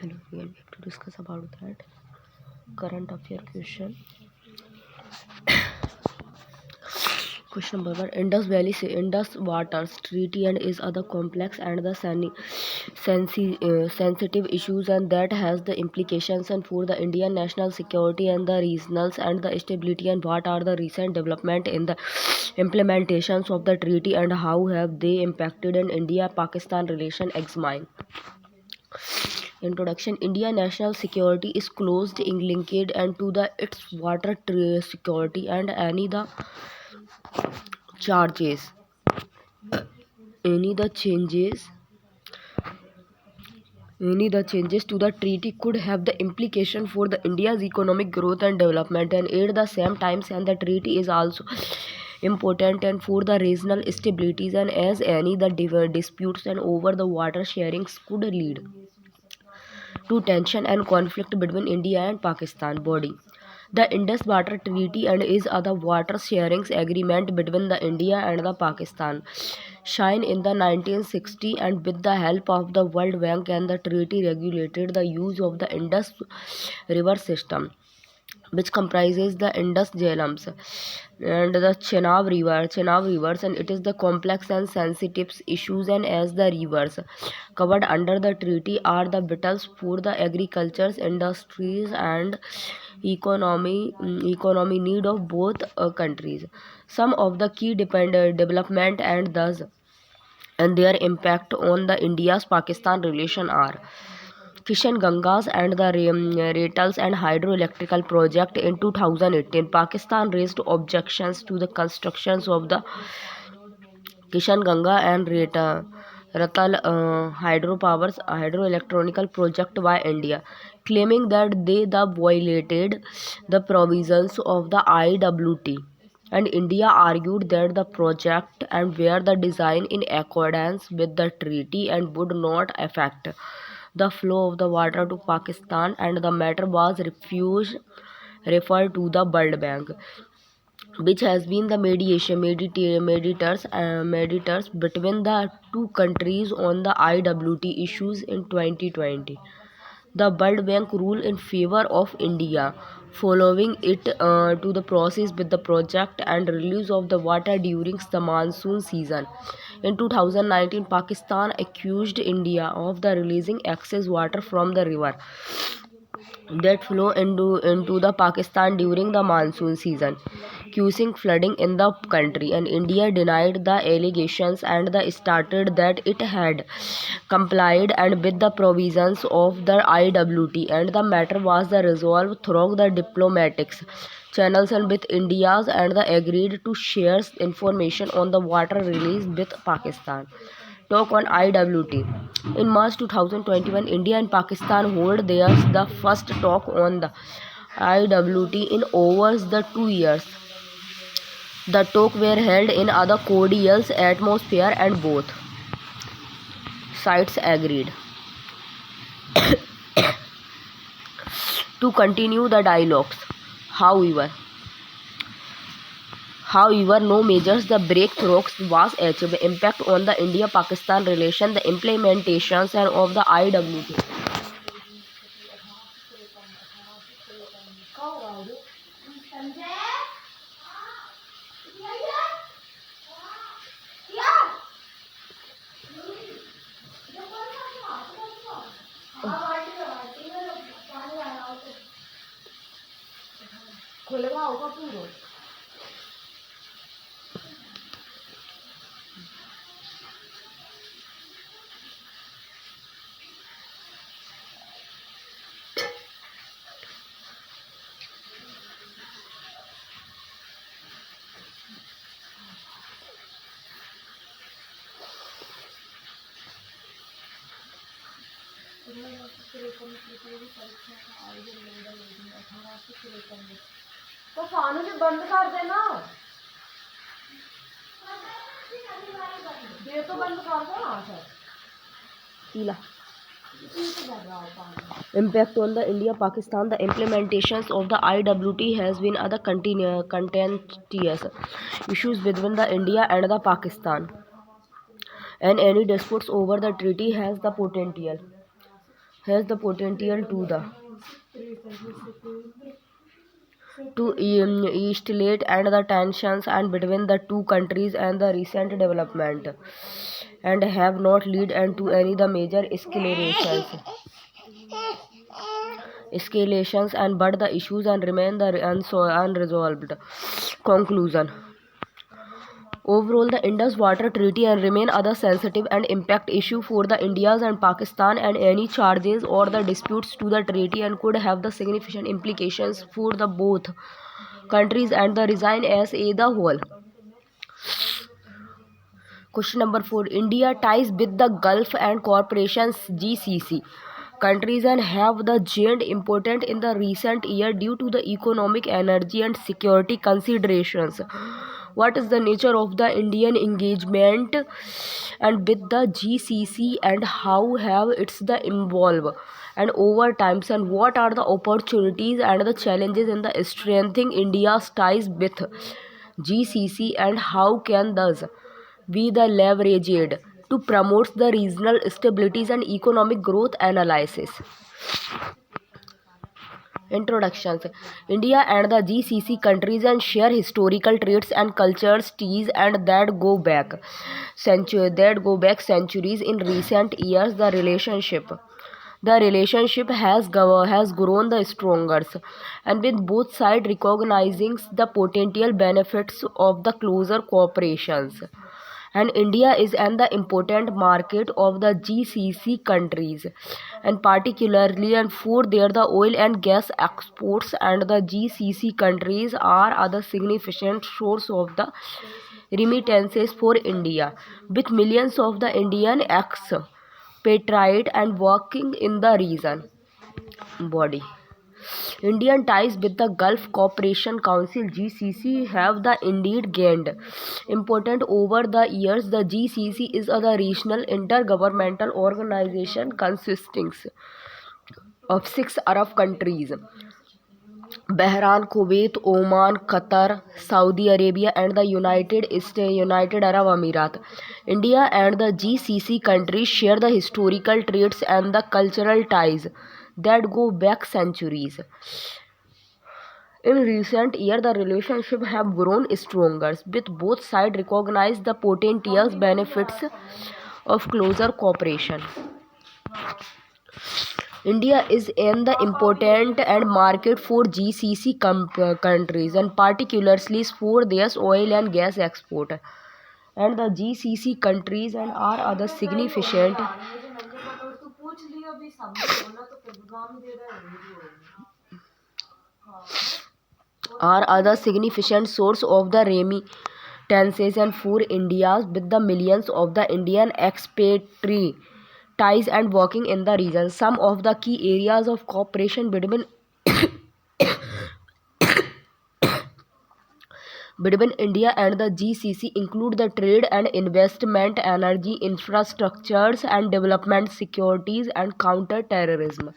Hello, we are going to discuss about that current affair question. Question number one: Indus Valley Indus Waters Treaty and is other complex and the sensitive issues, and that has the implications and for the Indian national security and the regional and the stability, and what are the recent development in the implementations of the treaty and how have they impacted in India-Pakistan relation. Examine. Introduction. India national security is closely linked and to the its water security, and charges any the changes to the treaty could have the implication for the India's economic growth and development, and at the same time and the treaty is also important and for the regional stabilities, and as any the disputes and over the water sharings could lead to tension and conflict between India and Pakistan body. The Indus Water Treaty and is other water sharing agreement between the India and the Pakistan signed in the 1960, and with the help of the World Bank, and the treaty regulated the use of the Indus river system, which comprises the Indus Jhelums and the Chenab rivers, and it is the complex and sensitive issues, and as the rivers covered under the treaty are the vitals for the agriculture, industries, and economy need of both countries. Some of the key development and their impact on the India's Pakistan relation are Kishan Gangas and the Ratals and hydroelectrical project in 2018. Pakistan raised objections to the constructions of the Kishan Ganga and Ratal hydroelectrical project by India, claiming that they violated the provisions of the IWT. And India argued that the project and were the design in accordance with the treaty and would not affect the flow of the water to Pakistan, and the matter was referred to the World Bank, which has been the mediators between the two countries on the IWT issues in 2020. The World Bank ruled in favor of India, following it to the process with the project and release of the water during the monsoon season. In 2019, Pakistan accused India of the releasing excess water from the river that flow into the Pakistan during the monsoon season, causing flooding in the country, and India denied the allegations and stated that it had complied and with the provisions of the IWT, and the matter was resolved through the diplomatic channels and with India's, and agreed to share information on the water release with Pakistan. Talk on IWT. In March 2021, India and Pakistan hold the first talk on the IWT in over the 2 years. The talk were held in other cordial atmosphere, and both sides agreed to continue the dialogues. However, no measures the breakthroughs was achieved. Impact on the India-Pakistan relation, the implementations and of the IWT. तो फानू से बंद कर देना, ये तो बंद कर दो ना सर। पीला impact on the India Pakistan. The implementations of the IWT has been other contentious issues between the India and the Pakistan, and any disputes over the treaty has the potential to escalate and the tensions and between the two countries, and the recent development and have not led into any the major escalations and but the issues and remain the unresolved. Conclusion: overall, the Indus Water Treaty and remain other sensitive and impact issue for the India's and Pakistan, and any charges or the disputes to the treaty and could have the significant implications for the both countries and the region as a the whole. Question number 4. India ties with the Gulf and corporations GCC countries and have the gained important in the recent year due to the economic, energy and security considerations. What is the nature of the Indian engagement and with the GCC, and how have it's the involved and over times, and what are the opportunities and the challenges in the strengthening India's ties with GCC, and how can thus be the leveraged to promote the regional stabilities and economic growth? Analysis. Introductions. India and the GCC countries and share historical traits and cultures ties and that go back centuries. In recent years, the relationship has grown the stronger, and with both sides recognizing the potential benefits of the closer cooperations. And India is an the important market of the GCC countries, and particularly and for their the oil and gas exports, and the GCC countries are other significant source of the remittances for India, with millions of the Indian expatriate and working in the region. Body. Indian ties with the Gulf Cooperation Council (GCC) have the indeed gained important over the years. The GCC is a regional intergovernmental organization consisting of 6 Arab countries: Bahrain, Kuwait, Oman, Qatar, Saudi Arabia, and the United Arab Emirates. India and the GCC countries share the historical traits and the cultural ties that go back centuries. In recent years, the relationship have grown stronger, with both sides recognize the potential benefits of closer cooperation. India is an the important and market for GCC countries, and particularly for their oil and gas export. And the GCC countries and are other significant source of the remittances and for India, with the millions of the Indian expatriates ties and working in the region. Some of the key areas of cooperation between India and the GCC include the trade and investment, energy, infrastructures and development, securities and counter-terrorism.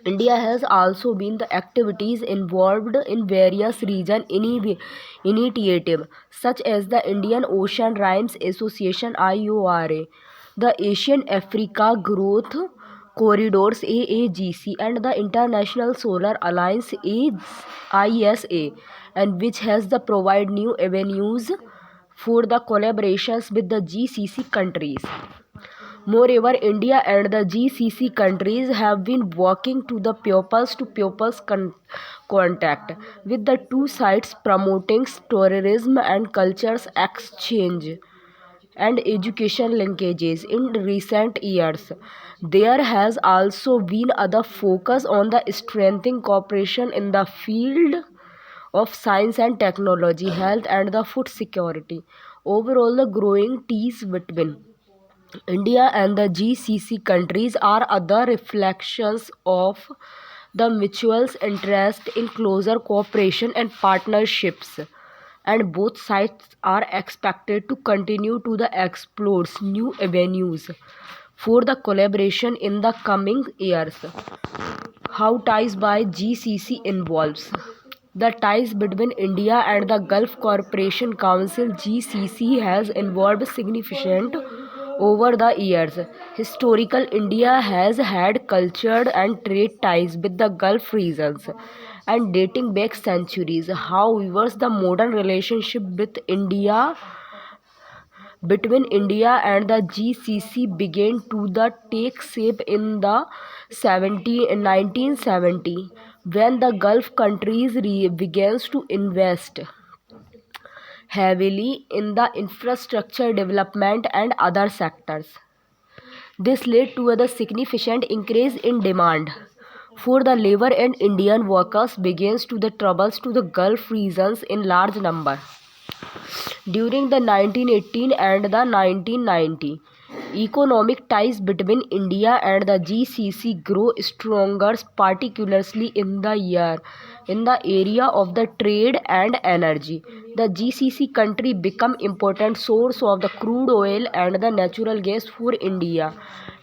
India has also been the activities involved in various region initiatives such as the Indian Ocean Rimes Association (IORA), the Asian Africa Growth Corridors (AAGC), and the International Solar Alliance (ISA), and which has the provide new avenues for the collaborations with the GCC countries. Moreover, India and the GCC countries have been working to the pupils-to-pupils contact with the two sides, promoting tourism and cultures exchange and education linkages. In recent years, there has also been other focus on the strengthening cooperation in the field of science and technology, health and the food security. Overall, the growing ties between India and the GCC countries are other reflections of the mutual interest in closer cooperation and partnerships, and both sides are expected to continue to the explore new avenues for the collaboration in the coming years. How ties by GCC involves the ties between India and the Gulf Cooperation Council GCC has evolved significant over the years. Historical India has had cultural and trade ties with the Gulf regions and dating back centuries. However, the modern relationship between India and the GCC began to take shape in the 1970 when the Gulf countries began to invest heavily in the infrastructure development and other sectors. This led to a significant increase in demand for the labor, and Indian workers began to the troubles to the Gulf regions in large number. During the 1918 and the 1990, economic ties between India and the GCC grew stronger, particularly in the area of the trade and energy. The GCC country became important source of the crude oil and the natural gas for India,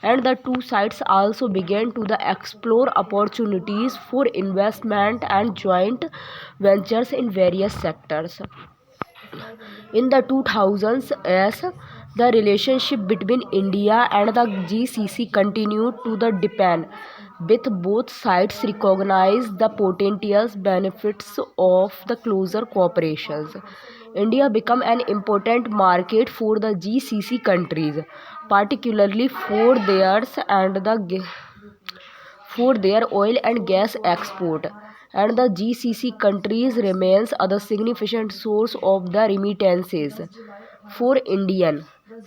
and the two sides also began to explore opportunities for investment and joint ventures in various sectors. In the 2000s, as the relationship between India and the GCC continued to deepen, with both sides recognize the potential benefits of the closer cooperation. India became an important market for the GCC countries, particularly for their oil and gas export, and the GCC countries remains a significant source of the remittances for India,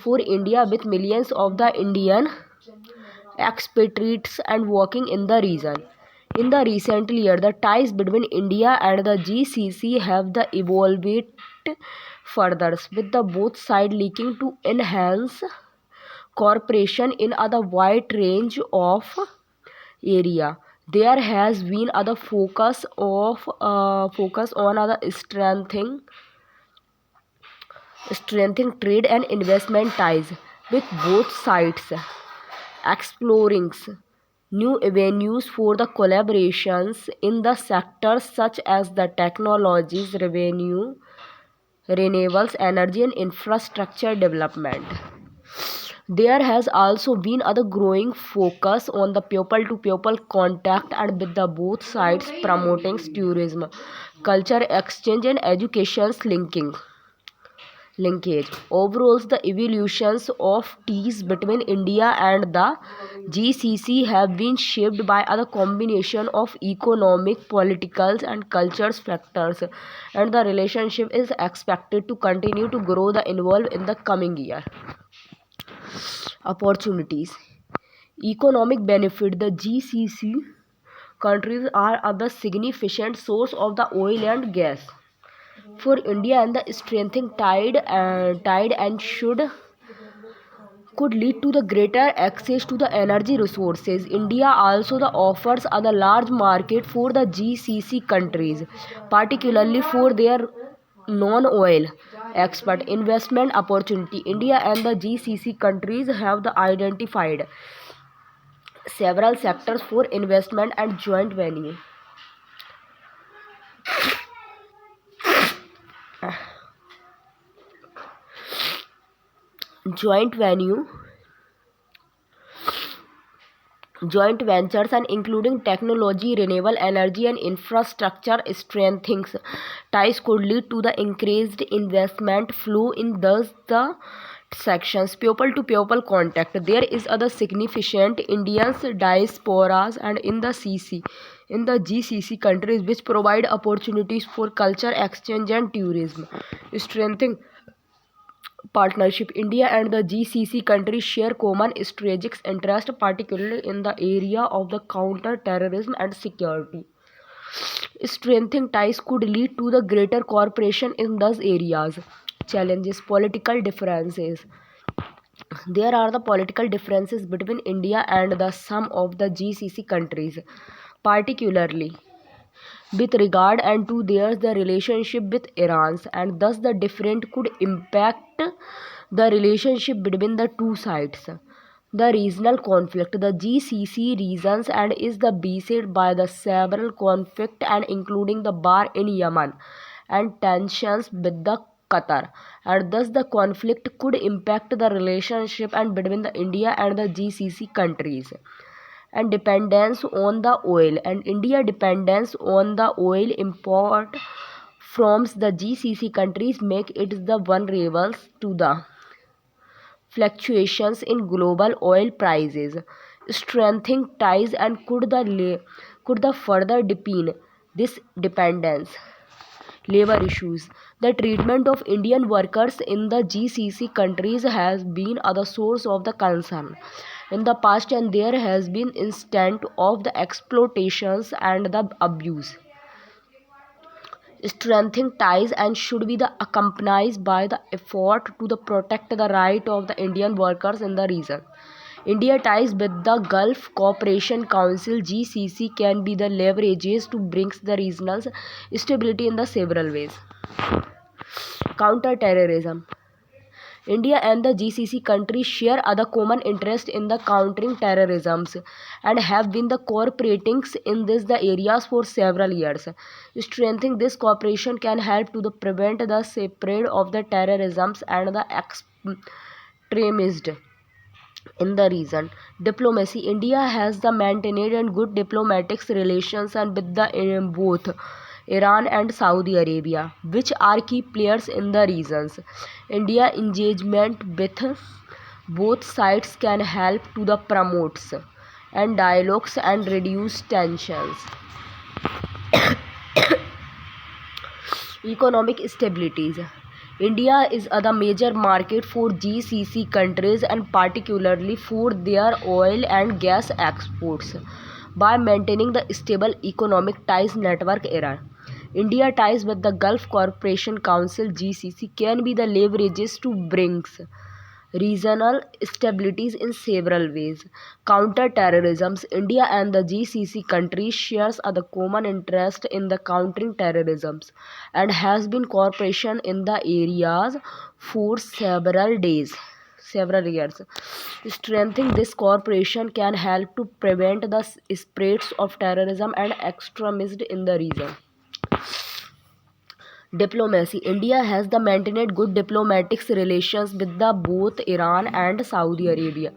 with millions of the Indian expatriates and working in the region. In the recent year, the ties between India and the GCC have evolved further, with the both sides looking to enhance cooperation in a wide range of area. There has been other focus on other strengthening trade and investment ties with both sides, exploring new avenues for the collaborations in the sectors such as the technologies, renewables, energy, and infrastructure development. There has also been other growing focus on the people-to-people contact and with the both sides promoting tourism, culture exchange, and education's linkage. Overall, the evolutions of ties between India and the GCC have been shaped by a combination of economic, political, and cultural factors, and the relationship is expected to continue to grow and evolve in the coming year. Opportunities. Economic benefit. The GCC countries are a significant source of the oil and gas for India, and the strengthening tide and should could lead to the greater access to the energy resources. India also offers a large market for the GCC countries, particularly for their non-oil export investment opportunity. India and the GCC countries have identified several sectors for investment and joint venue joint ventures, and including technology, renewable energy, and infrastructure strengthening ties could lead to the increased investment flow in thus the sections. People to people contact. There is other significant Indian diasporas and in the GCC countries, which provide opportunities for culture exchange and tourism, strengthening partnership. India and the GCC countries share common strategic interests, particularly in the area of the counter-terrorism and security. Strengthening ties could lead to the greater cooperation in those areas. Challenges. Political differences. There are the political differences between India and the some of the GCC countries, particularly with regard and to their the relationship with Iran, and thus the different could impact the relationship between the two sides. The regional conflict, the GCC regions, and is the beset by the several conflict and including the war in Yemen and tensions with the Qatar, and thus the conflict could impact the relationship and between the India and the GCC countries. And dependence on the oil, and India dependence on the oil import from the GCC countries make it the vulnerable to the fluctuations in global oil prices, strengthening ties and could the further deepen this dependence. Labor issues. The treatment of Indian workers in the GCC countries has been a the source of the concern in the past, and there has been instant of the exploitations and the abuse. Strengthening ties and should be the accompanied by the effort to the protect the right of the Indian workers in the region. India ties with the Gulf Cooperation Council (GCC) can be the leverages to bring the regional stability in the several ways. Counter-terrorism. India and the GCC countries share other common interest in the countering terrorism and have been the cooperating in the areas for several years. Strengthening this cooperation can help to the prevent the spread of the terrorism and the extremism in the region. Diplomacy. India has the maintained and good diplomatic relations and with the both Iran and Saudi Arabia, which are key players in the regions. India engagement with both sides can help to the promotes and dialogues and reduce tensions. Economic stabilities. India is a major market for GCC countries and particularly for their oil and gas exports. By maintaining the stable economic ties network era, India ties with the Gulf Cooperation Council (GCC) can be the leverages to bring regional stabilities in several ways. Counter-terrorism. India and the GCC countries shares a the common interest in the countering terrorism and has been cooperation in the areas for several years. Strengthening this cooperation can help to prevent the spreads of terrorism and extremism in the region. Diplomacy. India has the maintained good diplomatic relations with the both Iran and Saudi Arabia,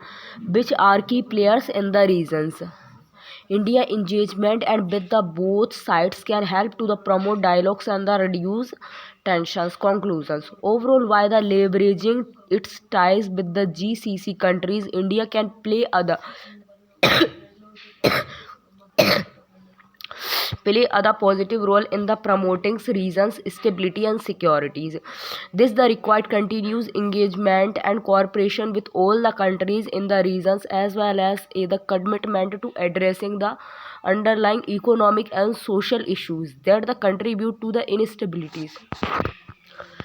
which are key players in the regions. India engagement and with the both sides can help to the promote dialogues and the reduce tensions. Conclusions. Overall, by the leveraging its ties with the GCC countries, India can play a positive role in the promoting regions stability and securities. This the required continuous engagement and cooperation with all the countries in the regions as well as the commitment to addressing the underlying economic and social issues that the contribute to the instabilities.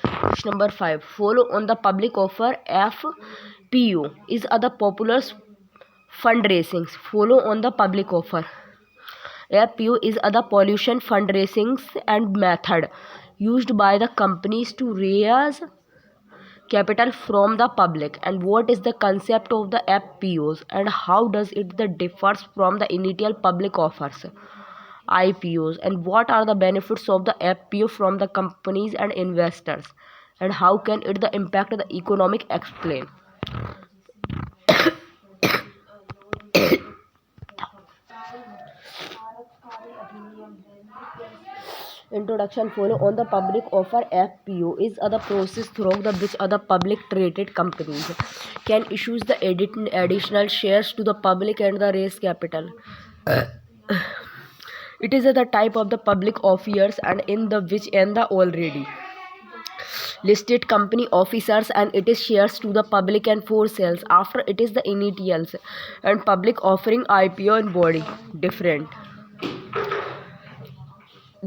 Question number 5. Follow on the public offer FPO is other popular fundraisings. Follow on the public offer. FPO is other pollution fundraising and method used by the companies to raise capital from the public. And what is the concept of the FPOs and how does it the differs from the initial public offers, IPOs, and what are the benefits of the FPO from the companies and investors and how can it the impact the economic explain. Introduction. Follow on the public offer FPO is the process through the which other public traded companies can issue the additional shares to the public and the raise capital. It is the type of the public offers and in the which and the already listed company officers and it is shares to the public and for sales after it is the initials and public offering IPO and body different.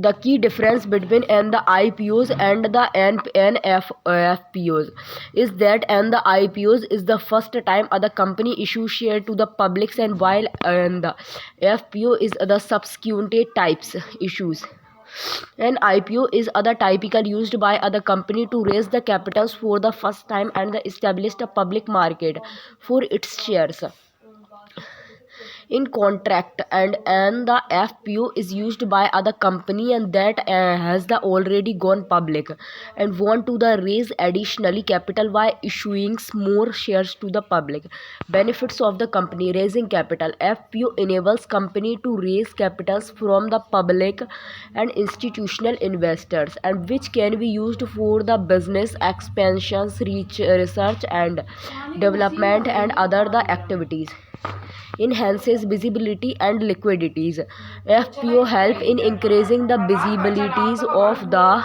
The key difference between the IPOs and the NFPOs is that the IPOs is the first time the company issues share to the publics, and while the FPO is the subsequent types issues. An IPO is other typical used by other company to raise the capitals for the first time and establish a public market for its shares in contract, and the FPO is used by other company and that has the already gone public and want to the raise additionally capital by issuing more shares to the public. Benefits of the company raising capital: FPO enables company to raise capitals from the public and institutional investors, and which can be used for the business expansions, research and development and other the activities. Enhances visibility and liquidities. FPO help in increasing the visibilities of the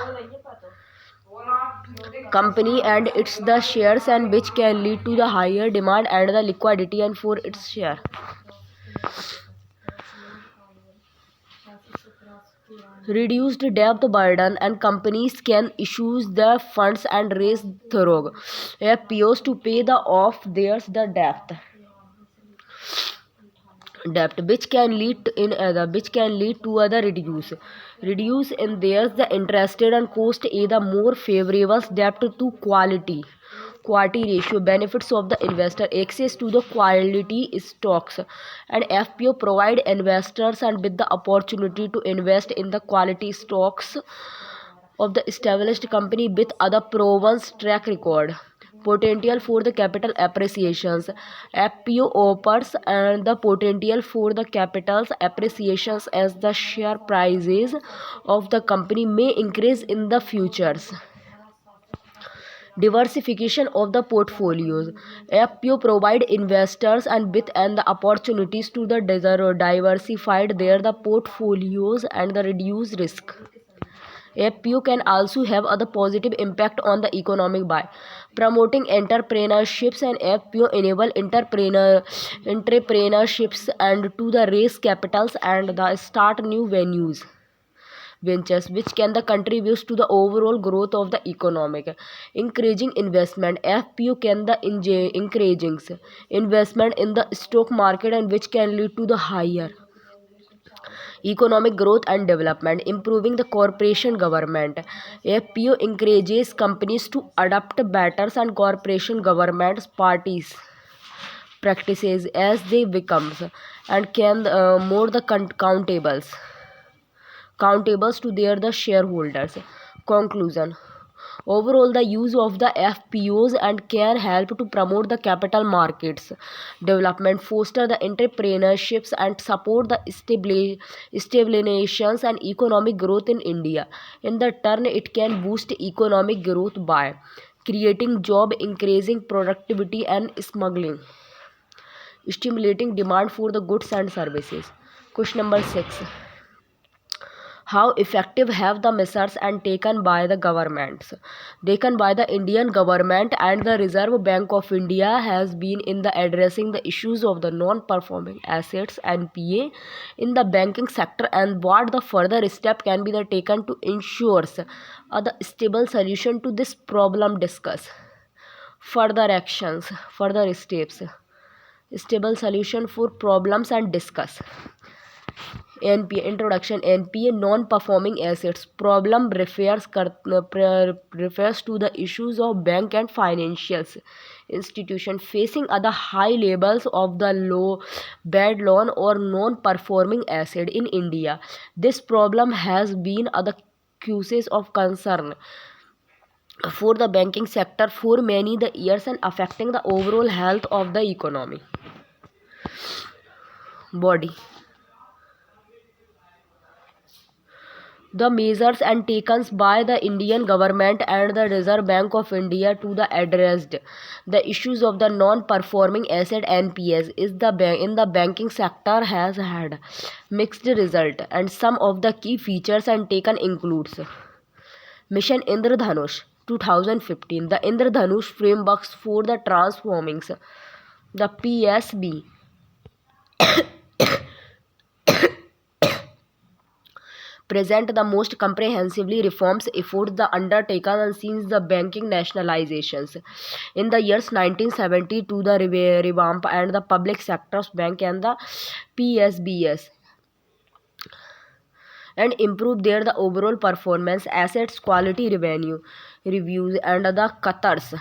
company and its the shares, and which can lead to the higher demand and the liquidity and for its share. Reduced debt burden, and companies can issue the funds and raise thorough FPOs to pay the off theirs the debt, which can lead to other reduce in theirs the interested and cost either more favorable debt to quality ratio. Benefits of the investor: access to the quality stocks, and FPO provide investors and with the opportunity to invest in the quality stocks of the established company with other proven track record. Potential for the capital appreciations: FPO offers and the potential for the capital appreciations as the share prices of the company may increase in the futures. Diversification of the portfolios: FPO provide investors and with and the opportunities to the diversified their the portfolios and the reduce risk. FPO can also have other positive impact on the economic by promoting entrepreneurships, and FPO enable entrepreneurships and to the raise capitals and the start new ventures which can the contributes to the overall growth of the economic. Encouraging investment: FPO can the encouraging investment in the stock market, and which can lead to the higher economic growth and development. Improving the corporation government: FPO encourages companies to adopt better and corporation government parties practices as they becomes and can more the countables to their the shareholders. Conclusion: overall, the use of the FPOs and can help to promote the capital markets development, foster the entrepreneurships, and support the stabilizations and economic growth in India. In the turn, it can boost economic growth by creating job, increasing productivity, and stimulating demand for the goods and services. Question number 6: how effective have the measures and taken by the Indian government and the Reserve Bank of India has been in the addressing the issues of the non-performing assets (NPA) in the banking sector, and what the further step can be the taken to ensure the stable solution to this problem? Discuss further steps, stable solution for problems, and discuss. NPA introduction. NPA non-performing assets problem refers to the issues of bank and financial institution facing other high levels of the bad loan or non-performing asset in India. This problem has been other causes of concern for the banking sector for many the years and affecting the overall health of the economy body. The measures and taken by the Indian government and the Reserve Bank of India to the addressed the issues of the non-performing asset (NPAs) is the in the banking sector has had mixed result, and some of the key features and taken includes: Mission Indradhanush 2015, the Indradhanush frameworks for the transforming the PSB present the most comprehensively reforms efforts the undertaken since the banking nationalizations in the years 1970 to the revamp and the public sector's bank and the PSBS and improve their the overall performance, assets quality, revenue reviews and the Qatars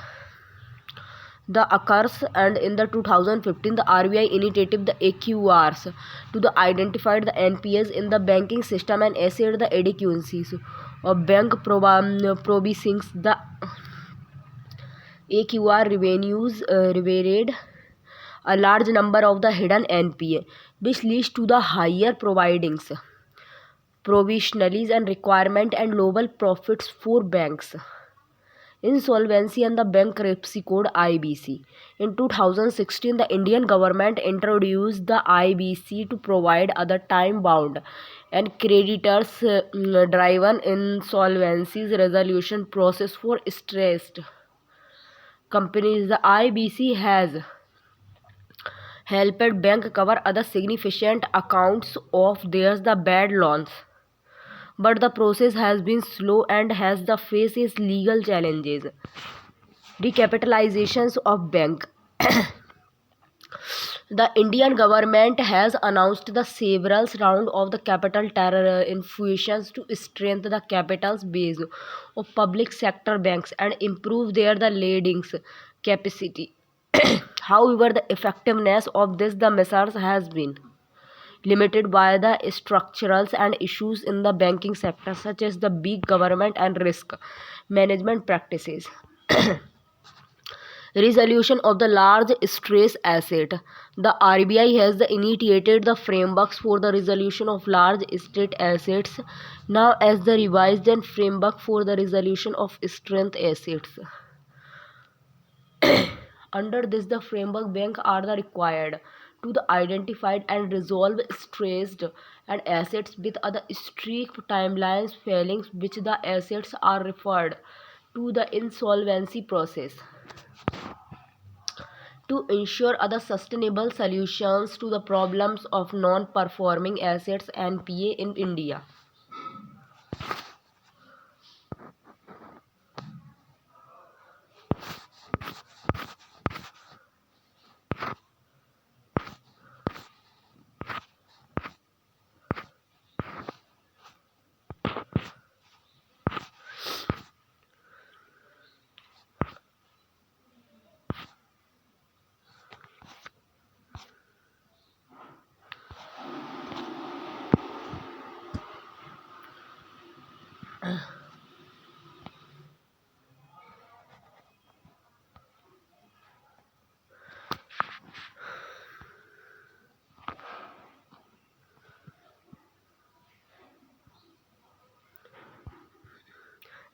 the occurs. And in the 2015 the RBI initiated the AQRs to the identified the NPS in the banking system and assess the adequacies of bank provisions. The AQR revenues revealed a large number of the hidden NPA, which leads to the higher providings, provisionalities and requirement and global profits for banks. Insolvency and the Bankruptcy Code (IBC). In 2016, the Indian government introduced the IBC to provide other time-bound and creditors-driven insolvencies resolution process for stressed companies. The IBC has helped banks cover other significant accounts of theirs the bad loans, but the process has been slow and has the faces legal challenges. Recapitalizations of bank. The Indian government has announced the several round of the capital terror infusions to strengthen the capital base of public sector banks and improve their the lending capacity. However, the effectiveness of this the measures has been limited by the structurals and issues in the banking sector such as the big government and risk management practices. Resolution of the large stress asset. The RBI has initiated the frameworks for the resolution of large state assets now as the revised and framework for the resolution of strength assets. Under this the framework banks are the required to the identified and resolve stressed and assets with other strict timelines failing which the assets are referred to the insolvency process to ensure other sustainable solutions to the problems of non-performing assets (NPA) in India.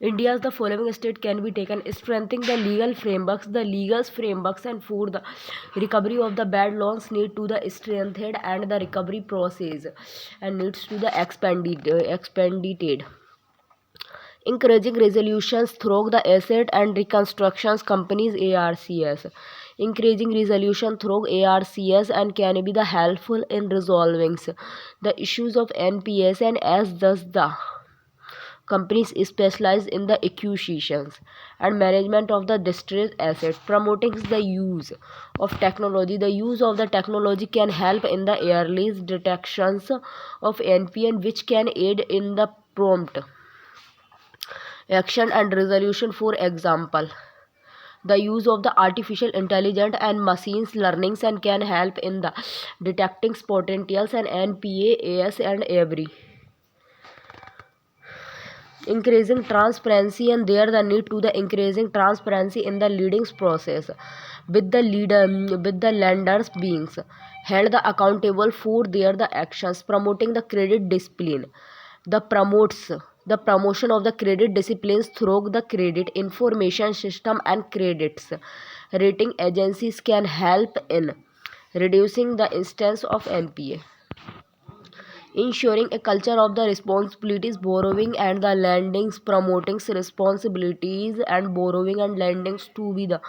India's the following state can be taken: strengthening the legal frameworks. The legal frameworks and for the recovery of the bad loans need to the strengthened and the recovery process and needs to the expanded. Encouraging resolutions through the asset and reconstructions companies ARCS. Encouraging resolution through ARCS and can be the helpful in resolving the issues of NPS and as does the companies specialize in the acquisitions and management of the distressed asset. Promoting the use of technology. The use of the technology can help in the early detections of NPN which can aid in the prompt action and resolution. For example, the use of the artificial intelligence and machines learnings and can help in the detecting potentials and NPA, AS and every. Increasing transparency and there the need to the increasing transparency in the leading process with the lenders being held the accountable for their the actions. Promoting the credit discipline. The promotes the promotion of the credit disciplines through the credit information system and credits rating agencies can help in reducing the instance of NPA. Ensuring a culture of the responsibilities borrowing and the lendings. Promoting responsibilities and borrowing and lendings to be the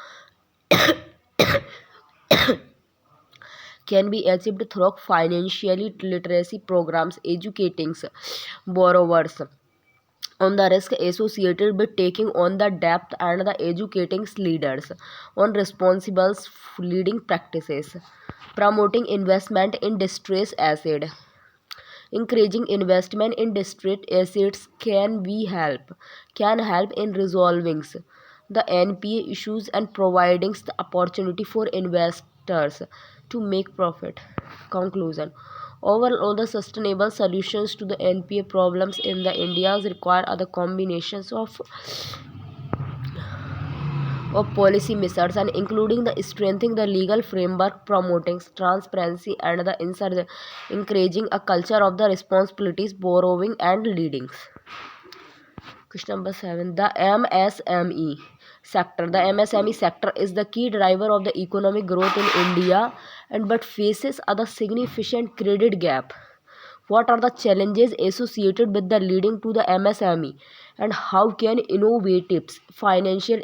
can be achieved through financial literacy programs, educating borrowers on the risk associated with taking on the debt and the educating leaders on responsible leading practices, promoting investment in distressed asset. Encouraging investment in distressed assets can help in resolving the NPA issues and providing the opportunity for investors to make profit. Conclusion. Overall, the sustainable solutions to the NPA problems in the India's require other combinations of policy measures and including the strengthening the legal framework, promoting transparency and the encouraging a culture of the responsibilities, borrowing and leading. Question number 7. The MSME sector. The MSME sector is the key driver of the economic growth in India and but faces a significant credit gap. What are the challenges associated with the leading to the MSME and how can innovative financial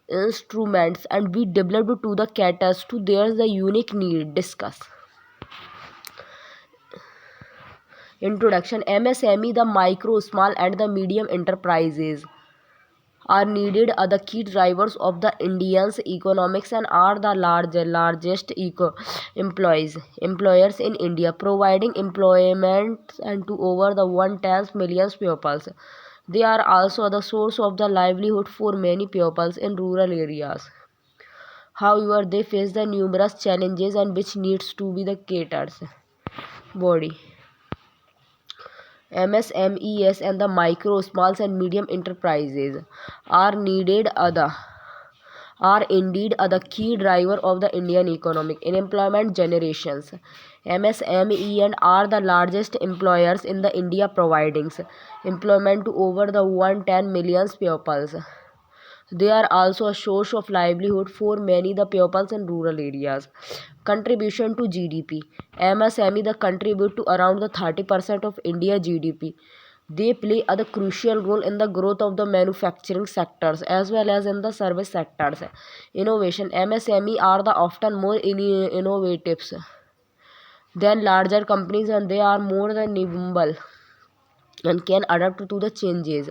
instruments and be developed to the caters to their the unique need? Discuss. Introduction. MSME, the micro, small and the medium enterprises are needed are the key drivers of the Indian's economics and are the largest employers in India, providing employment and to over the 110 million pupils. They are also the source of the livelihood for many pupils in rural areas. However, they face the numerous challenges and which needs to be the catered. Body. MSMEs and the micro, small and medium enterprises are indeed the key driver of the Indian economic in employment generations. MSME and are the largest employers in the India, providing employment to over the 110 million pupils. They are also a source of livelihood for many the pupils in rural areas. Contribution to GDP. MSME the contribute to around the 30% of India GDP. They play a crucial role in the growth of the manufacturing sectors as well as in the service sectors. Innovation. MSME are the often more innovative than larger companies and they are more than nimble and can adapt to the changes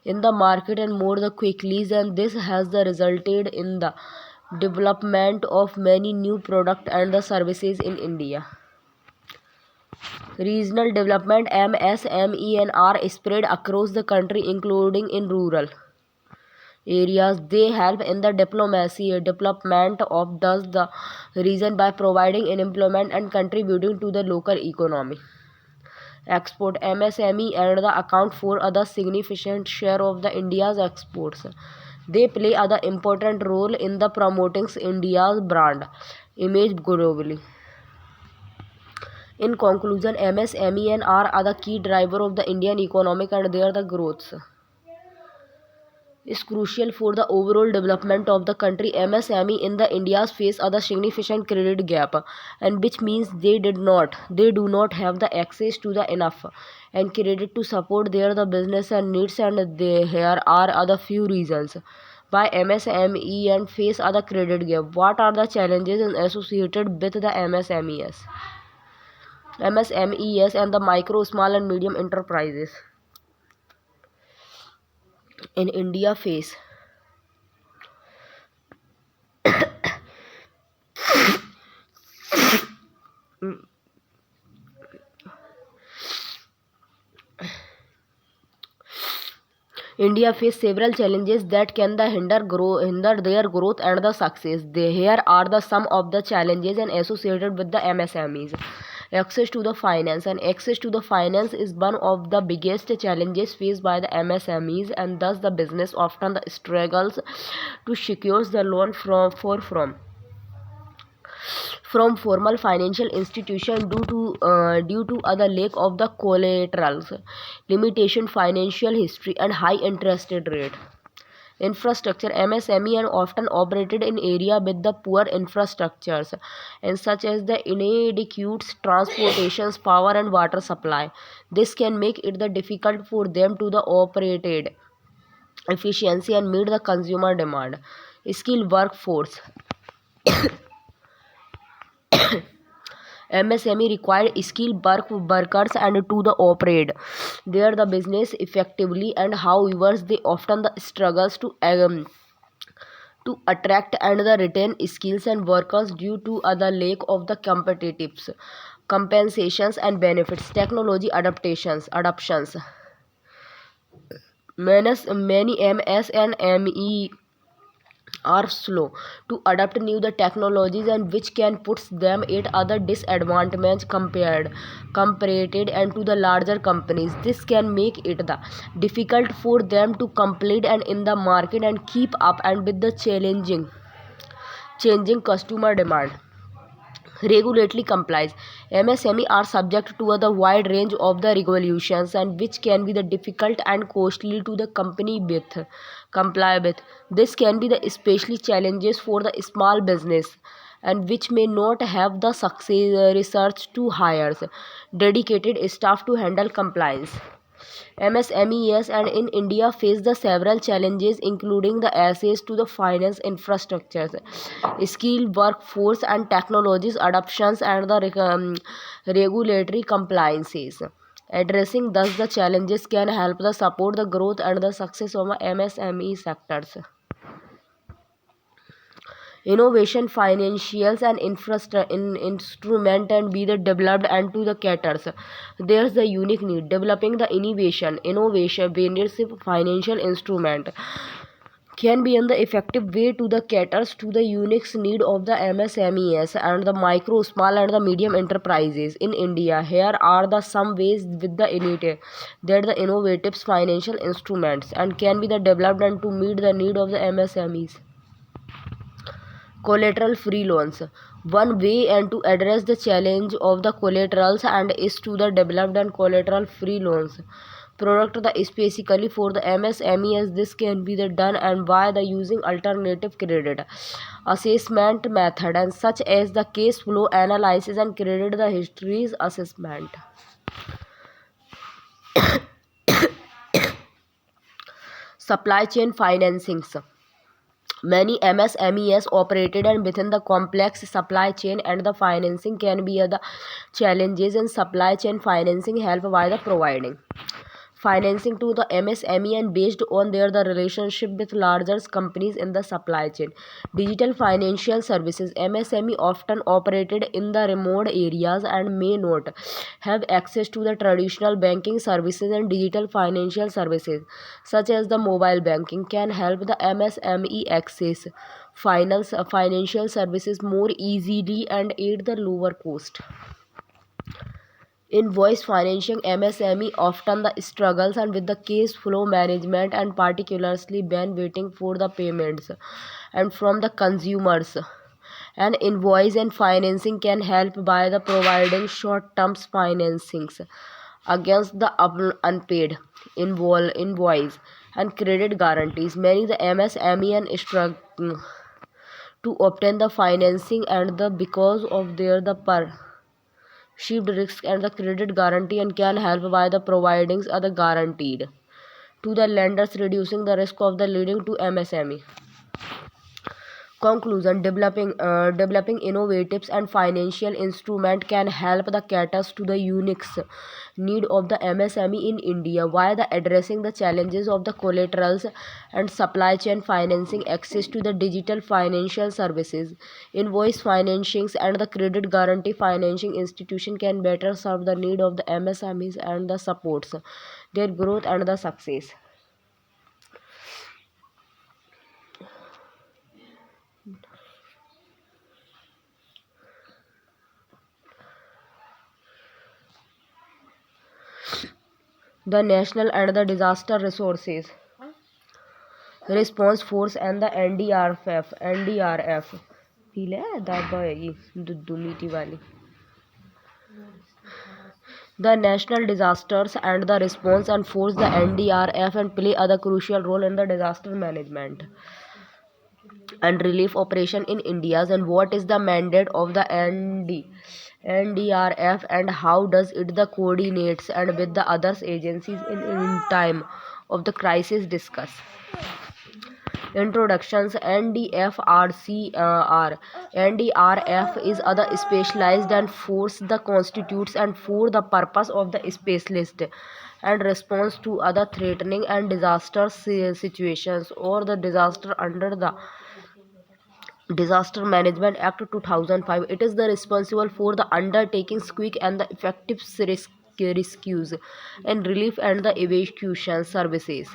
in the market and more the quickly, and this has the resulted in the development of many new products and the services in India. Regional development. MSME and are spread across the country including in rural areas. They help in the development of thus the region by providing employment and contributing to the local economy. Export. MSME and the account for other significant share of the India's exports. They play other important role in the promoting India's brand image globally. In conclusion, MSME and are the key driver of the Indian economic and their the growth is crucial for the overall development of the country. MSME in the India's face other significant credit gap, and which means they do not have the access to the enough and credit to support their the business and needs, and here are other few reasons why MSME and face other credit gap. What are the challenges associated with the MSMEs and the micro, small and medium enterprises in India face? India face several challenges that can hinder their growth and the success. Here are the some of the challenges and associated with the MSMEs. Access to the finance, and access to the finance is one of the biggest challenges faced by the MSMEs, and thus the business often struggles to secure the loan from formal financial institution due to other lack of the collaterals, limitation financial history and high interest rate. Infrastructure. MSME are often operated in area with the poor infrastructures and such as the inadequate transportations, power and water supply. This can make it the difficult for them to the operated efficiency and meet the consumer demand. Skilled workforce. MSME require skilled workers and to the operate there the business effectively, and however they often the struggles to attract and the retain skills and workers due to other lack of the competitives compensations and benefits. Technology adoptions. Many MS and ME are slow to adapt new the technologies, and which can puts them at other disadvantage comparated and to the larger companies. This can make it the difficult for them to compete and in the market and keep up and with the changing customer demand. Regulatory complies. MSME are subject to the wide range of the regulations, and which can be the difficult and costly to the company with comply with. This can be the especially challenges for the small business, and which may not have the success research to hires dedicated staff to handle compliance. MSMEs and in India face the several challenges, including the access to the finance infrastructures, skilled workforce and technologies adoptions, and the regulatory compliances. Addressing thus the challenges can help the support the growth and the success of MSME sectors. Innovation, financials, and infrastructure instrument and be the developed and to the caters. There's the unique need developing the innovation various financial instrument can be in the effective way to the caters to the unique need of the MSMEs and the micro, small, and the medium enterprises in India. Here are the some ways with the innovative that the innovative financial instruments and can be the developed and to meet the need of the MSMEs. Collateral free loans. One way and to address the challenge of the collaterals and is to the developed and collateral free loans product the specifically for the MSMEs. This can be the done and by the using alternative credit assessment method and such as the case flow analysis and credit the histories assessment. Supply chain financings. Many MSMEs operated and within the complex supply chain, and the financing can be the challenges in supply chain financing help by the providing financing to the MSME and based on their the relationship with larger companies in the supply chain. Digital financial services. MSME often operated in the remote areas and may not have access to the traditional banking services, and digital financial services such as the mobile banking can help the MSME access financial services more easily and at the lower cost. Invoice financing. MSME often the struggles and with the case flow management and particularly when waiting for the payments and from the consumers. An invoice and financing can help by the providing short-term financings against the unpaid invoice and credit guarantees. Many the MSME and struggle to obtain the financing and the because of their the perceived risk and the credit guarantee, and can help by the providings are the guaranteed to the lenders, reducing the risk of the leading to MSME. Conclusion. Developing innovatives and financial instrument can help the caters to the unique need of the MSME in India while the addressing the challenges of the collaterals and supply chain financing, access to the digital financial services, invoice financings, and the credit guarantee financing institution can better serve the need of the MSMEs and the supports their growth and the success. The national and the disaster resources response force and the NDRF P ले दवाई दुद्धू मीठी वाली. The national disasters and the response and force the NDRF and play other crucial role in the disaster management and relief operation in India. And what is the mandate of the NDRF and how does it the coordinates and with the other agencies in time of the crisis? Discuss. Introductions. NDRF is other specialized and force the constitutes and for the purpose of the specialist and response to other threatening and disaster situations or the disaster under the Disaster Management Act 2005. It is the responsible for the undertaking quick and the effective rescues and relief and the evacuation services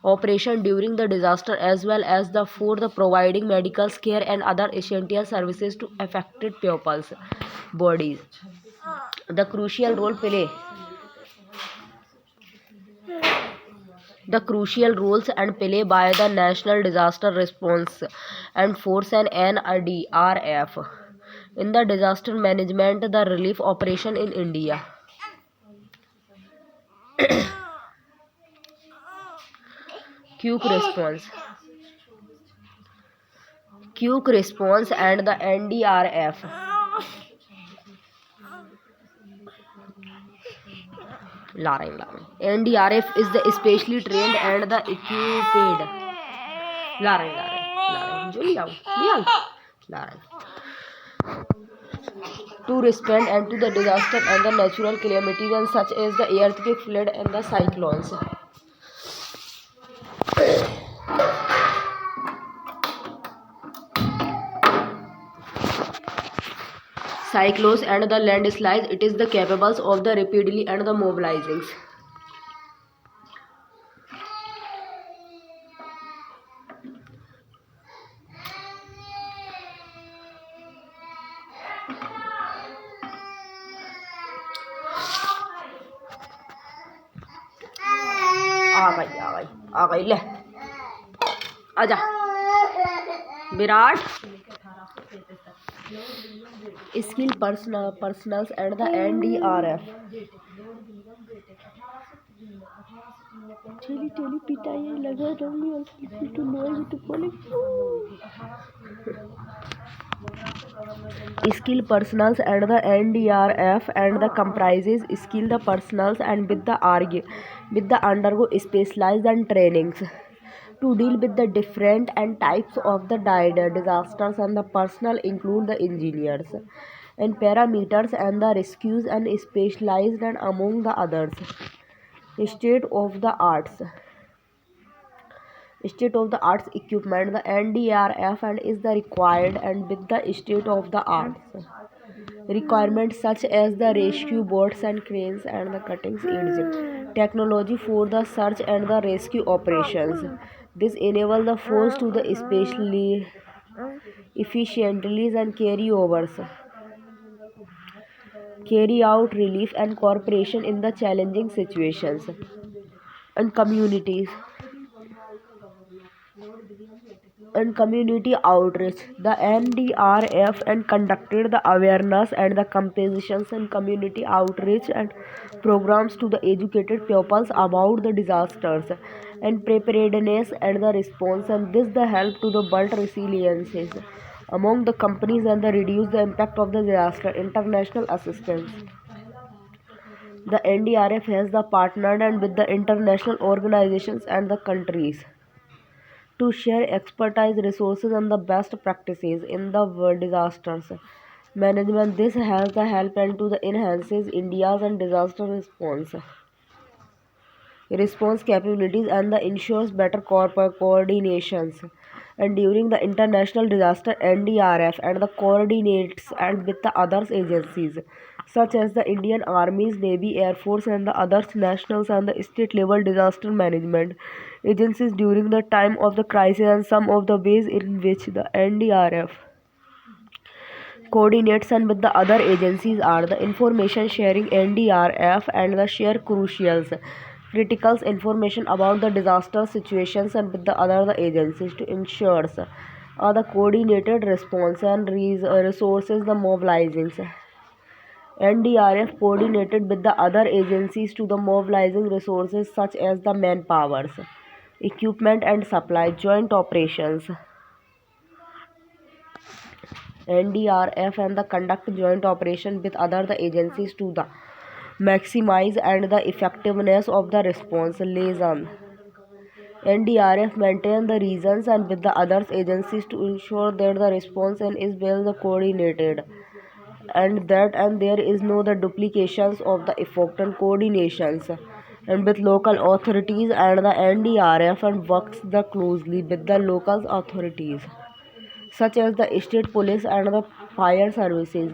operation during the disaster as well as the for the providing medical care and other essential services to affected people's bodies. The crucial role play the crucial roles and play by the National Disaster Response and Force and NDRF in the disaster management the relief operation in India. Quick response and the NDRF. NDRF is the specially trained and the equipped. Julian, to respond and to the disaster and the natural calamities and such as the earthquake, flood and the cyclones. Cyclones and the landslides, it is the capable of the rapidly and the mobilizing. आ गई ले आजा Virat skill personnels and the NDRF टेली पिता ये लगा रहूंगी to know to Skilled personnel and the NDRF and the comprises skilled personnel and with the undergo specialized and trainings to deal with the different and types of the disasters and the personnel include the engineers and parameters and the rescues and specialized and among the others state of the arts equipment. The NDRF and is the required and with the state of the arts requirements such as the rescue boats and cranes and the cuttings aids technology for the search and the rescue operations. This enable the force to the especially efficiently and carry out relief and cooperation in the challenging situations and community outreach. The NDRF and conducted the awareness and the compositions and community outreach and programs to the educated pupils about the disasters and preparedness and the response, and this the help to the build resiliences among the companies and the reduce the impact of the disaster. International assistance. The NDRF has the partnered and with the international organizations and the countries to share expertise, resources, and the best practices in the world disasters management. This has the help and to the enhances India's and disaster response capabilities and the ensures better coordinations. And during the international disaster, NDRF and the coordinates and with the other agencies such as the Indian Armies, Navy, Air Force, and the other nationals and the state level disaster management agencies during the time of the crisis, and some of the ways in which the NDRF coordinates and with the other agencies are the information sharing. NDRF and the share critical information about the disaster situations and with the other agencies to ensure the coordinated response and resources the mobilizing. NDRF coordinated with the other agencies to the mobilizing resources such as the manpowers, equipment and supply joint operations. NDRF and the conduct joint operation with other the agencies to the maximize and the effectiveness of the response liaison. NDRF maintain the regions and with the other agencies to ensure that the response and is well coordinated and that and there is no the duplications of the effort and coordinations and with local authorities and the NDRF and works the closely with the local authorities such as the state police and the fire services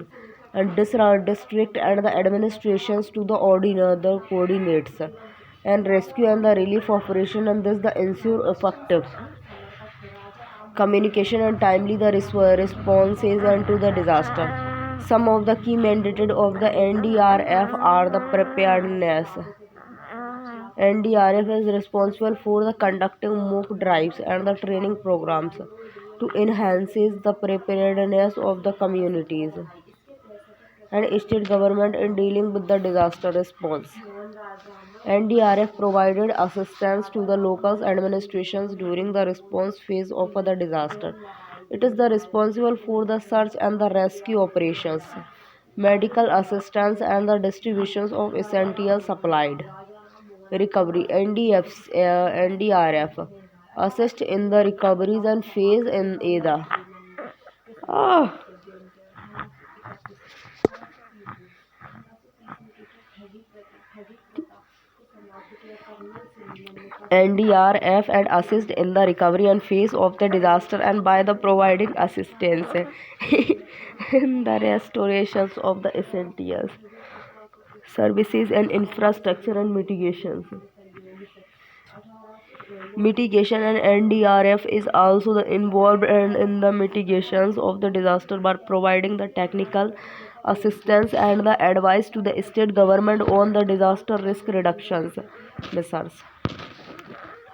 and district and the administrations to the coordinates and rescue and the relief operation and this the ensure effective communication and timely the responses and to the disaster. Some of the key mandated of the NDRF are the preparedness. NDRF is responsible for the conducting mock drives and the training programs to enhance the preparedness of the communities and state government in dealing with the disaster response. NDRF provided assistance to the local administrations during the response phase of the disaster. It is the responsible for the search and the rescue operations, medical assistance and the distributions of essential supplied. Recovery NDRF assist in the recoveries and phase in ADA. Ah. NDRF and assist in the recovery and phase of the disaster and by the providing assistance in the restorations of the essentials services and infrastructure and mitigations. Mitigation and NDRF is also involved in the mitigations of the disaster by providing the technical assistance and the advice to the state government on the disaster risk reductions measures.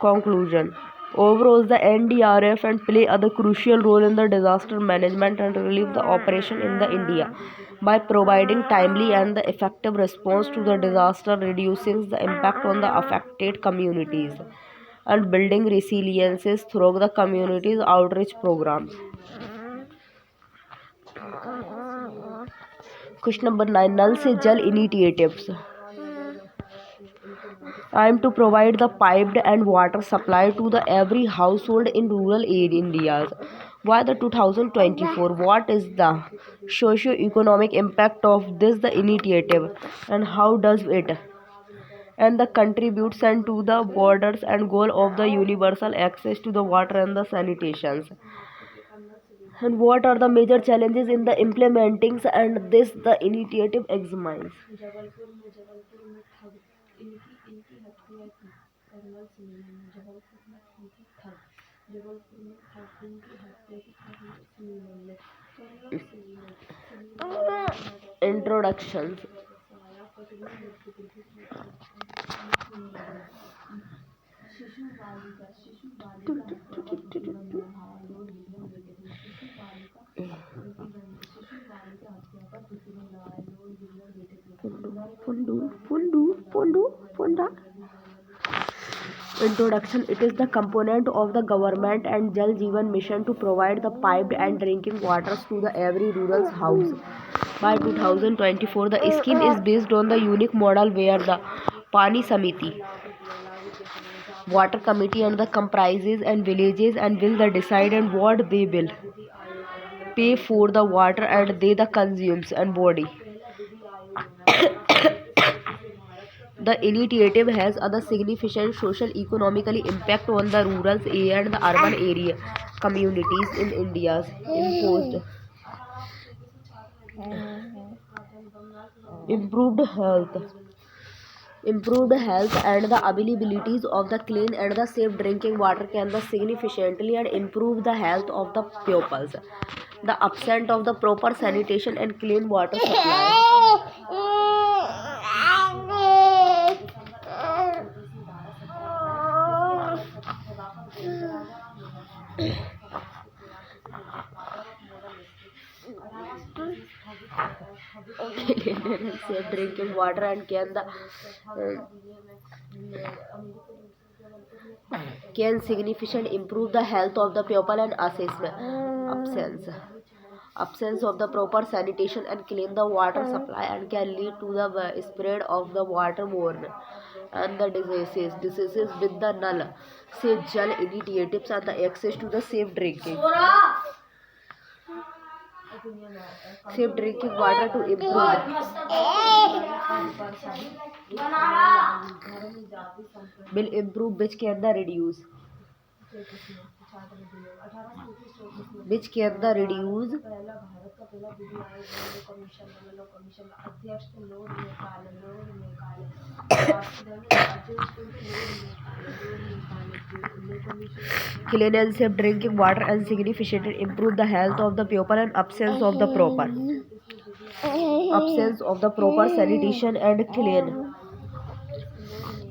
Conclusion. Overall, the NDRF and play a crucial role in the disaster management and relief the operation in the India by providing timely and the effective response to the disaster, reducing the impact on the affected communities and building resiliences through the community's outreach programs. Question number 9. Nal se Jal initiatives. I am to provide the piped and water supply to the every household in rural India. Why the 2024? What is the socio-economic impact of this the initiative and how does it and the contributes and to the borders and goal of the universal access to the water and the sanitations and what are the major challenges in the implementing and this the initiative examines. Introductions. Fonda. Introduction. It is the component of the government and Jal Jeevan mission to provide the piped and drinking waters to the every rural house. By 2024, the scheme is based on the unique model where the Pani Samiti, water committee and the comprises and villages and will the decide and what they will pay for the water and they the consumes and body. The initiative has other significant social economically impact on the rural and the urban area communities in India's imposed improved health and the availabilities of the clean and the safe drinking water can the significantly and improve the health of the pupils. The absence of the proper sanitation and clean water supply and safe drinking water and can significantly improve the health of the pupil and assessment absence of the proper sanitation and clean the water supply and can lead to the spread of the waterborne and the diseases with the null say Jal initiatives and the access to the safe drinking water to improve will improve which can the reduce clean and safe drinking water and significantly improve the health of the people and absence of the proper sanitation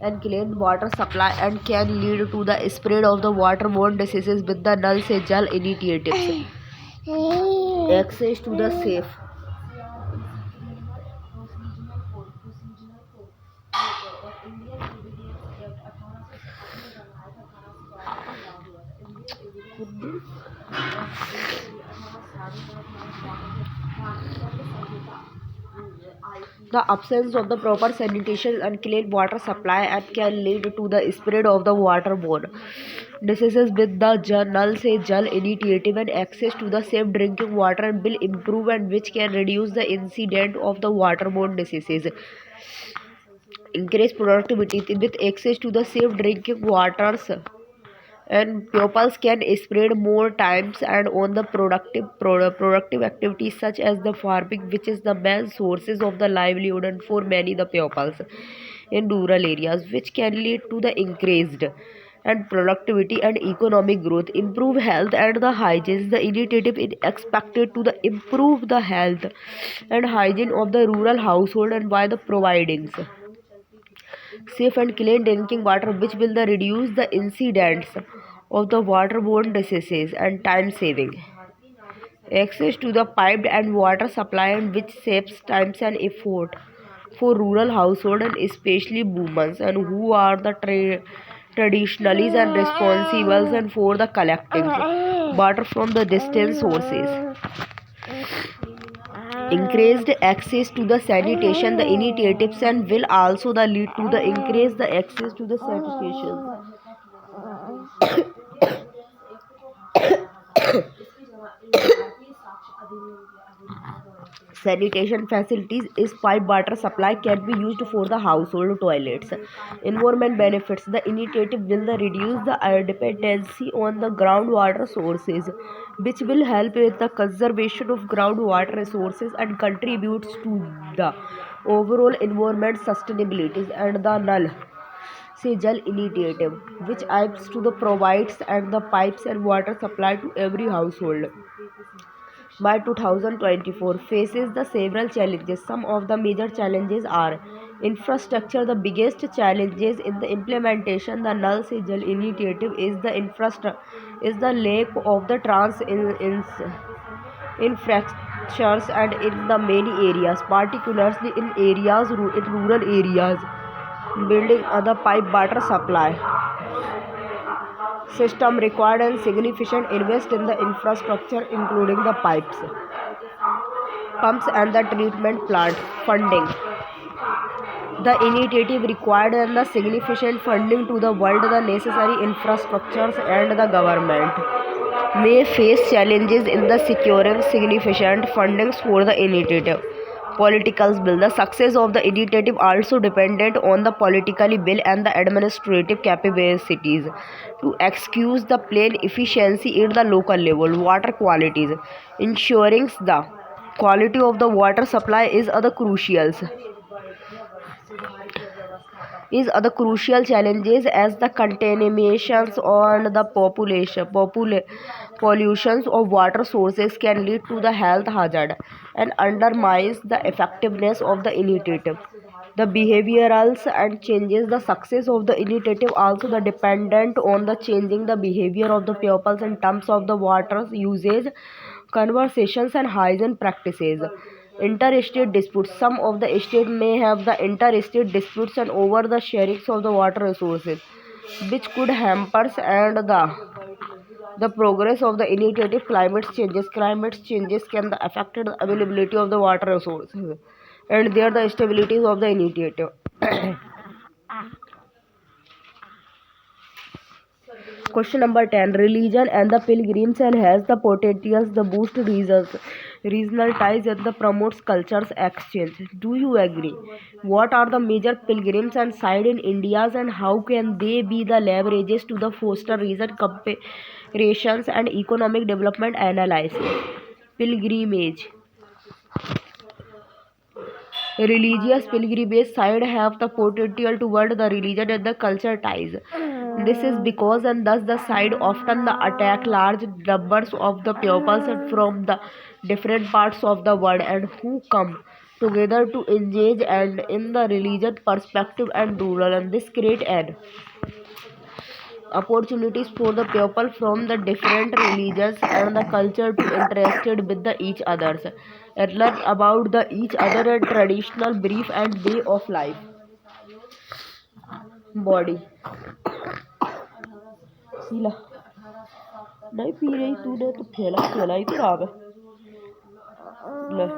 and clean water supply and can lead to the spread of the waterborne diseases with the Nal Se Jal initiatives. Access to the safe the absence of the proper sanitation and clean water supply and can lead to the spread of the waterborne diseases with the Nal Se Jal initiative and access to the safe drinking water will improve and which can reduce the incidence of the waterborne diseases. Increase productivity with access to the safe drinking waters and pupils can spread more times and on the productive activities such as the farming which is the main sources of the livelihood and for many the pupils in rural areas which can lead to the increased and productivity and economic growth improve health and the hygiene the initiative is expected to the improve the health and hygiene of the rural household and by the providing safe and clean drinking water which will the reduce the incidence of the waterborne diseases and time saving access to the piped and water supply and which saves times and effort for rural household and especially women and who are the traditionally and responsible and for the collecting water from the distant sources increased access to the sanitation the initiatives and will also the lead to the increase the access to the sanitation sanitation facilities is pipe water supply can be used for the household toilets environment benefits the initiative will the reduce the dependency on the groundwater sources which will help with the conservation of groundwater resources and contributes to the overall environment sustainability and the null say Jal initiative which aims to the provides and the pipes and water supply to every household by 2024 faces the several challenges. Some of the major challenges are infrastructure. The biggest challenges in the implementation the Nal Se Jal initiative is the infrastructure is the lack of the infrastructures and in the many areas, particularly in rural areas. Building other pipe water supply system required and significant invest in the infrastructure including the pipes pumps and the treatment plant funding the initiative required and the significant funding to the world the necessary infrastructures and the government may face challenges in the securing significant fundings for the initiative political bill the success of the initiative also dependent on the politically bill and the administrative capacities to excuse the plain efficiency at the local level water qualities ensuring the quality of the water supply is other crucial challenges as the contaminations on the pollutions of water sources can lead to the health hazard and undermines the effectiveness of the initiative the behaviorals and changes the success of the initiative also the dependent on the changing the behavior of the pupils in terms of the water usage conversations and hygiene practices interstate disputes some of the states may have the interstate disputes and over the sharings of the water resources which could hamper and the progress of the initiative climate changes can affect the availability of the water resources and there the stability of the initiative Question number 10. Religion and the pilgrims and has the potential the boost regional ties and the promotes cultures exchange. Do you agree? What are the major pilgrims and site in India and how can they be the leverages to the foster region comparisons and economic development analysis? Pilgrimage. Religious pilgrimage sites have the potential toward the religion and the culture ties. This is because and thus the site often the attack large numbers of the pupils from the different parts of the world and who come together to engage and in the religion perspective and rural and this create an opportunities for the people from the different religions and the culture to interested with the each others and learn about the each other and traditional belief and way of life. Body सीला नहीं P रही तूने तो फैला फैला ही खराब है ले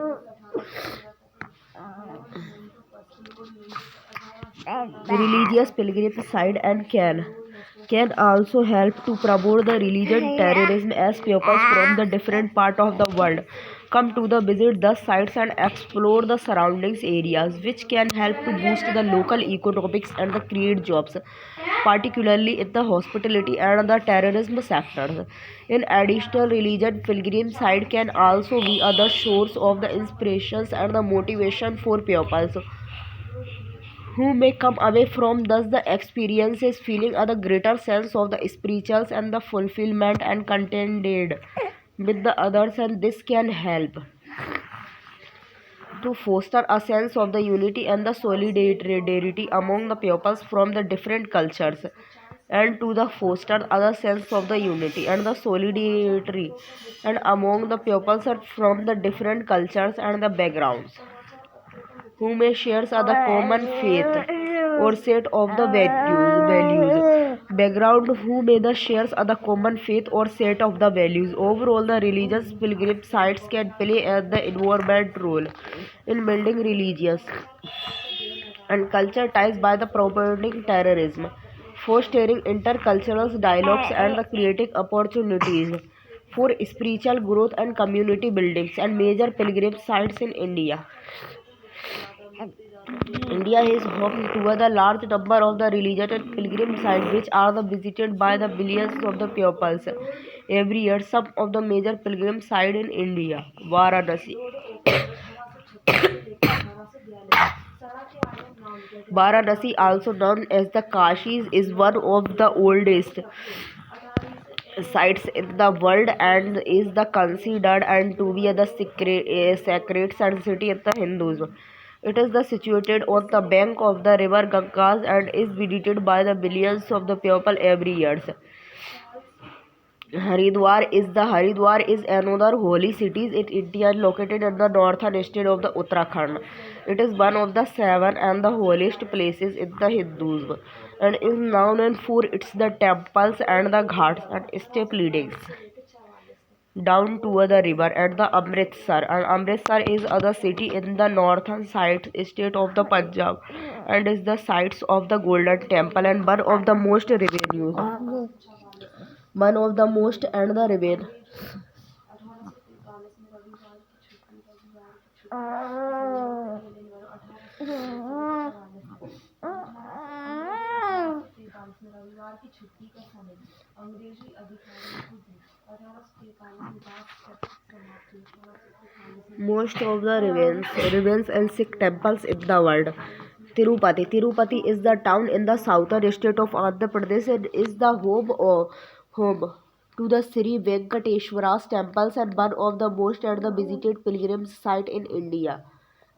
religious pilgrimage site and can also help to promote the religion terrorism as people from the different part of the world come to the visit the sites and explore the surroundings areas which can help to boost the local economics and the create jobs particularly in the hospitality and the terrorism sectors. In addition, religion pilgrim site can also be other source of the inspirations and the motivation for pupils who may come away from thus the experiences feeling a the greater sense of the spirituals and the fulfillment and contented with the others and this can help to foster a sense of the unity and the solidarity among the pupils from the different cultures and to the foster other sense of the unity and the solidarity and among the pupils are from the different cultures and the backgrounds who may share the common faith or set of the values background who may the shares are the common faith or set of the values overall the religious pilgrim sites can play the involvement role in building religious and culture ties by the promoting terrorism fostering intercultural dialogues and the creating opportunities for spiritual growth and community buildings and major pilgrim sites in India. India is home to the large number of the religious and pilgrim sites which are the visited by the billions of the pupils every year. Some of the major pilgrim sites in India. Varanasi. Varanasi, also known as the Kashis, is one of the oldest sites in the world and is the considered and to be the sacred city in the Hinduism. It is the situated on the bank of the river Ganges and is visited by the billions of the people every year. Haridwar is another holy city in India located in the northern state of the Uttarakhand. It is one of the seven and the holiest places in the Hinduism and is known for its the temples and the ghats and steep leadings down to the river at the Amritsar and Amritsar is other city in the northern side state of the Punjab and is the sites of the Golden Temple and one of the most and the revered. Most of the remains and Sikh temples in the world. Tirupati is the town in the southern state of Andhra Pradesh and is the home to the Sri Venkateshwara's temples and one of the most and the visited pilgrim site in India.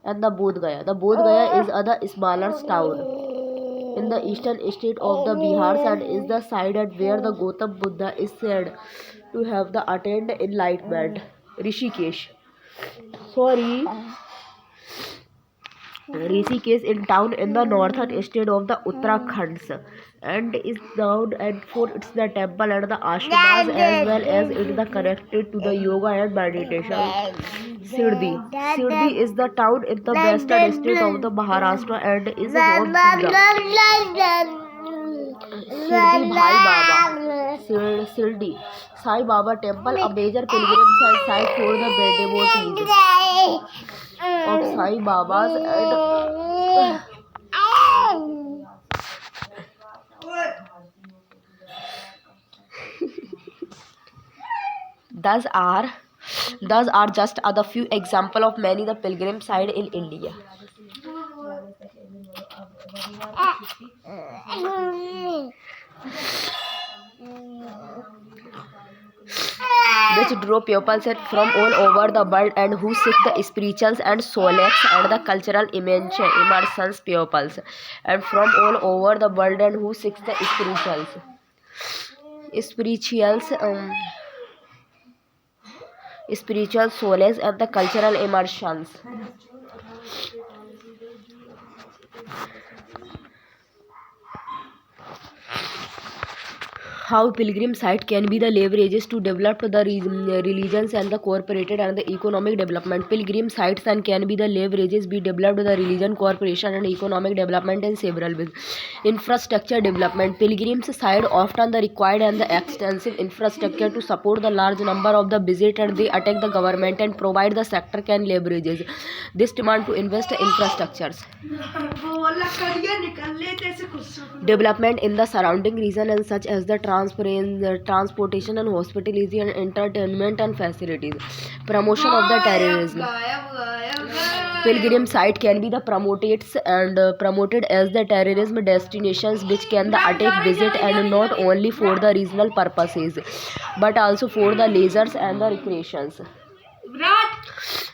And the Bodh Gaya. The Bodh Gaya is a smaller town in the eastern state of the Bihar and is the site at where the Gautam Buddha is said to have the attained enlightenment. Rishikesh. Sorry. Rishikesh in town in the northern state of the Uttarakhand and is known and for its the temple and the ashramas as well as it is the connected to the yoga and meditation. Sirdi is the town in the western state of the Maharashtra and is home to the Shirdi Bhai Baba. Shirdi Sai Baba Temple, a major pilgrim site for the devotees of Sai Baba's and thus are thus are just the few example of many the pilgrim site in India, which draw pupils from all over the world and who seek the spirituals and solace and the cultural immersions pupils and from all over the world and who seeks the spirituals spiritual solace and the cultural immersions. How pilgrim site can be the leverages to develop the religions and the corporate and the economic development. Pilgrim sites and can be the leverages be developed the religion, corporation and economic development in several ways. Infrastructure development. Pilgrims site often the required and the extensive infrastructure to support the large number of the visit and they attack the government and provide the sector can leverages this demand to invest in infrastructures. Development in the surrounding region and such as the transportation and hospitality and entertainment and facilities. Promotion of the terrorism. Pilgrim site can be the promoted as the terrorism destinations which can the attack visit and not only for the regional purposes but also for the leisures and the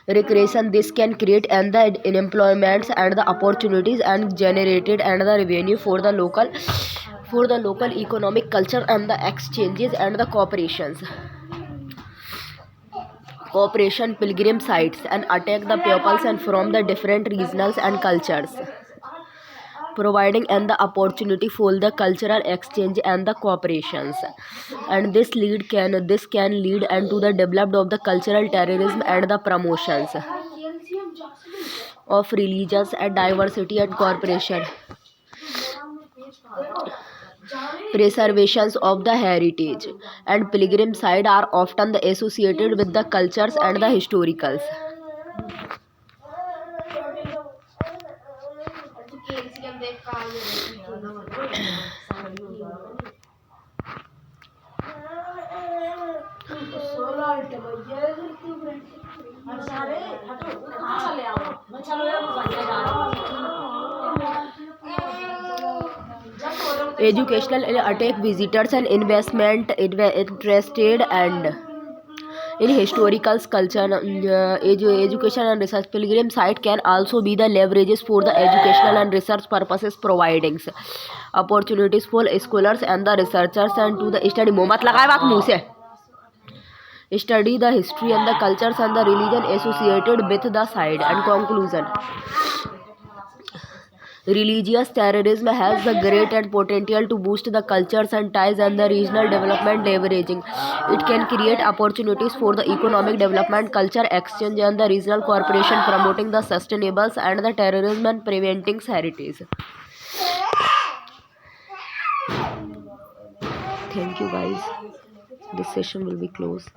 recreation. This can create and the unemployment and the opportunities and generated and the revenue for the local economic culture and the exchanges and the cooperation. Pilgrim sites and attack the pupils and from the different regionals and cultures, providing and the opportunity for the cultural exchange and the cooperations, and this can lead and to the development of the cultural terrorism and the promotions of religious and diversity and cooperation. Preservations of the heritage and pilgrim site are often associated with the cultures and the historicals. Educational attack visitors and investment interested and in historical culture, education and research. Pilgrim site can also be the leverages for the educational and research purposes, providing opportunities for scholars and the researchers and to the study मोमत लगाए बात मुँह से study the history and the cultures and the religion associated with the site. And conclusion, religious terrorism has the great and potential to boost the cultures and ties and the regional development. Leveraging it can create opportunities for the economic development, culture exchange and the regional cooperation, promoting the sustainable and the terrorism and preventing heritage. Thank you guys. This session will be closed.